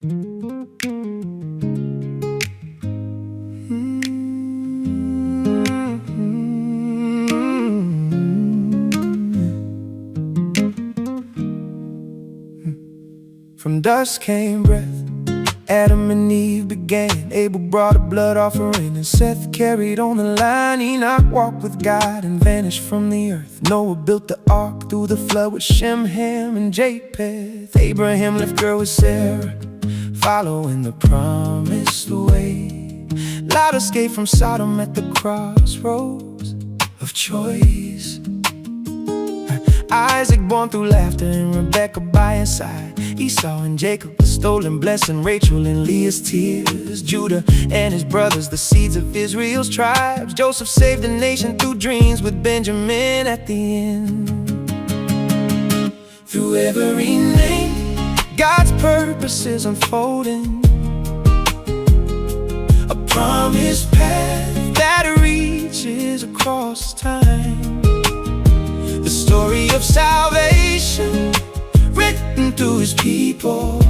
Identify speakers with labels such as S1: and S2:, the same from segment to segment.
S1: From dust came breath, Adam and Eve began. Abel brought a blood offering, and Seth carried on the line. Enoch walked with God and vanished from the earth. Noah built the ark through the flood with Shem, Ham, and Japheth. Abraham left girl with Sarah, following the promised way. Lot escaped from Sodom at the crossroads of choice. Isaac born through laughter and Rebekah by his side. Esau and Jacob, the stolen blessing, Rachel and Leah's tears. Judah and his brothers, the seeds of Israel's tribes. Joseph saved the nation through dreams with Benjamin at the end. Through every name, God's purpose is unfolding. A promised path that reaches across time. The story of salvation written through his people.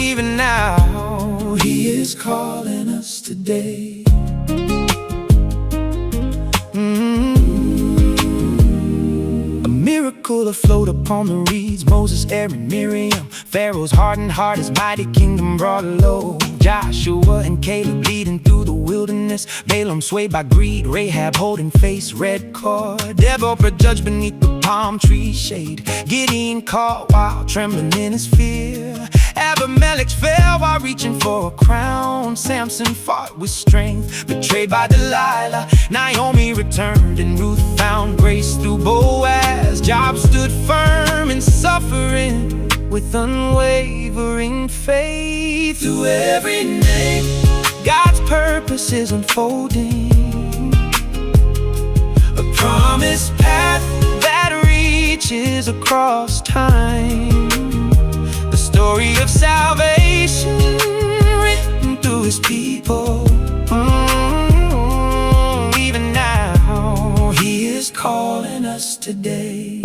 S1: Even now, he is calling us today. A miracle afloat upon the reeds. Moses, Aaron, Miriam. Pharaoh's hardened heart, his mighty kingdom brought low. Joshua and Caleb leading through the wilderness. Balaam swayed by greed, Rahab holding face, red cord. Deborah judged beneath the palm tree shade. Gideon caught while trembling in his fear. Abimelech fell while reaching for a crown. Samson fought with strength, betrayed by Delilah. Naomi returned and Ruth found grace through Boaz. Job stood firm in suffering with unwavering faith. Through every name, God's purpose is unfolding. A promised path that reaches across time. The story of salvation written through his people. Even now, he is calling us today.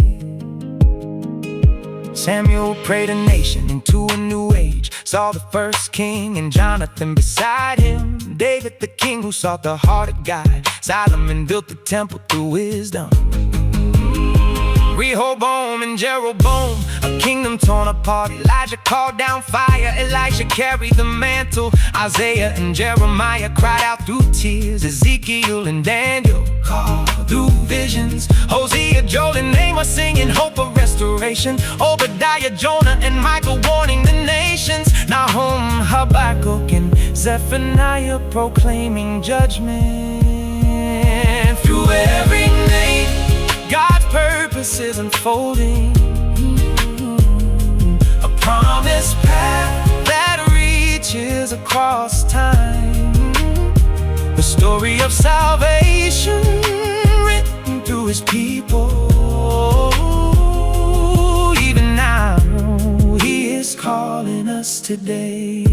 S1: Samuel prayed a nation into a new age. Saul the first king and Jonathan beside him. David the king who sought the heart of God. Solomon built the temple through wisdom. Rehoboam and Jeroboam, a kingdom torn apart. Elijah called down fire, Elisha carried the mantle. Isaiah and Jeremiah cried out through tears. Ezekiel and Daniel called through visions. Hosea, Joel and Amos singing hope of restoration. Obadiah, Jonah and Michael warning the nations. Nahum, Habakkuk and Zephaniah proclaiming judgment. Through every name, God's purpose is unfolding. A promised path that reaches across time. The story of salvation written through his people. Even now, he is calling us today.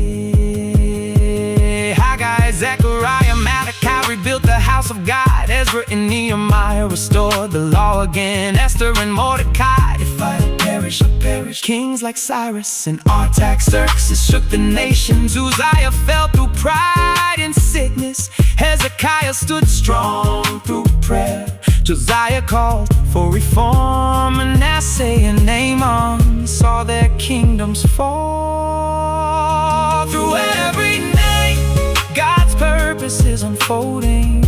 S1: Haggai, Zechariah, Malachi rebuilt the house of God. Ezra and Nehemiah restored the law again. Esther and Mordecai, if I perish, I perish. Kings like Cyrus and Artaxerxes shook the nations. Uzziah fell through pride and sickness. Hezekiah stood strong through prayer. Josiah called for reform. Manasseh and Naaman saw their kingdoms fall. Through every name, God's purpose is unfolding.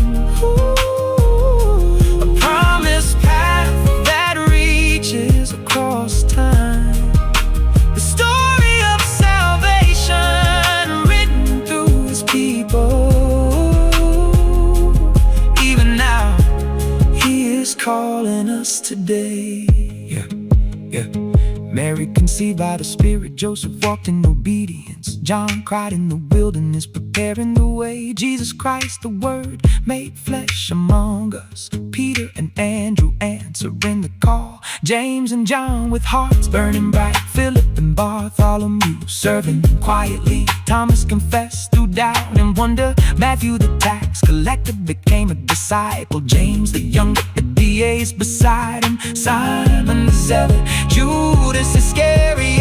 S1: A promised path that reaches across time. The story of salvation written through his people. Even now, he is calling us today. Yeah. Mary conceived by the Spirit, Joseph walked in obedience. John cried in the wilderness, preparing the way. Jesus Christ, the Word, made flesh among us. Peter and Andrew answering the call. James and John with hearts burning bright. Philip and Bartholomew serving quietly. Thomas confessed through doubt and wonder. Matthew the tax collector became a disciple. James the younger, the DA's beside him. Simon the zealot, Judas Iscariot.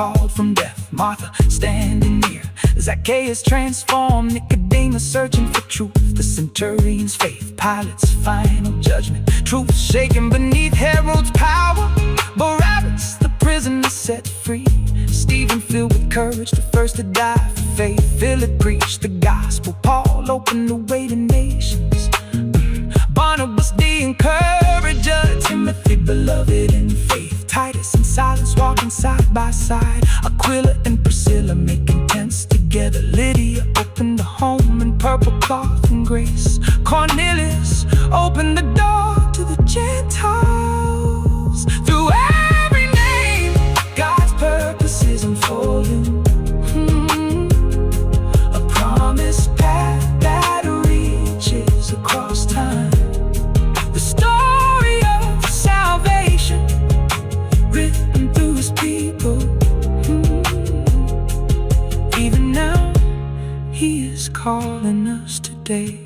S1: called from death, Martha standing near, Zacchaeus transformed, Nicodemus searching for truth, the centurion's faith, Pilate's final judgment, truth shaken beneath Herod's power, Barabbas the prisoner set free, Stephen filled with courage, the first to die for faith, Philip preached the gospel, Paul opened the way to nations, Barnabas the encourager, Timothy beloved in faith, Titus and Silas walking side by side, Aquila and Priscilla making tents together, Lydia opened the home in purple cloth and grace, Cornelius opened the door to the Gentiles. Through every name, God's purposes unfolding. A promised path that reaches across time. The story of salvation written through his people. Even now, he is calling us today.